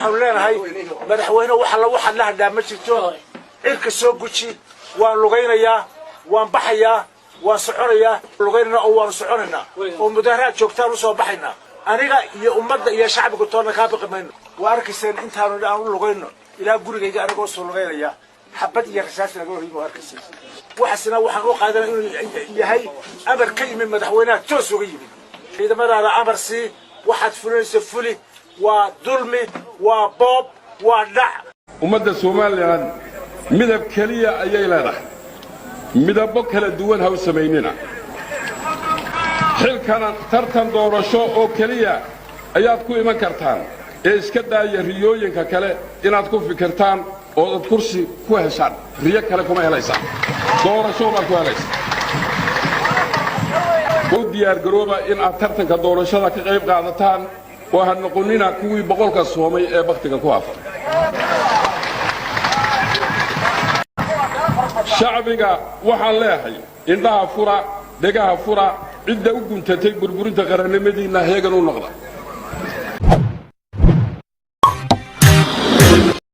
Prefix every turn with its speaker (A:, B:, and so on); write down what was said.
A: حولنا هاي مدحوينه waxa la hadlaa ma jirto cirka soo guji waan lugeynaya waan baxaya waan soconaya lugeynana oo waan soconayna oo mudaharaad joogtaan u soo baxayna aniga iyo ummadda iyo shacabka toona ka baqmayno waa arkaysan intaanu aan lugeyno ilaa gurigayga anagoo soo lugeynaya xabad iyo rasaas laga horiyo arkaysan waxasna waxaan u qaadanaa inuu yahay amar ka yimid madaxweynaha toos uga yimid ciidamada amar si waxaad fulinaysa fuli وظلمي وباب ودع
B: ummadda Soomaaliland midab kaliya ayay leedahay midabo kala duwan ha u sameeynina xilkana tartan doorasho oo kaliya ayaad ku iman kartaan ee iska daaya riyooyinka kale inaad ku fikirtaan oo aad kursi ku heshaan riyo kale kuma helaysaan doorasho ma ku helaysaan oo diyaar garooba in aad tartanka doorashada ka qayb qaadataan وهن نقولنا كوي بقولك الصومي بختك كوافر شعبك وحلاهي إنها فرع دجاها فرع عدة وكنت تكبر برنت غير المدينة هيجنون نقطة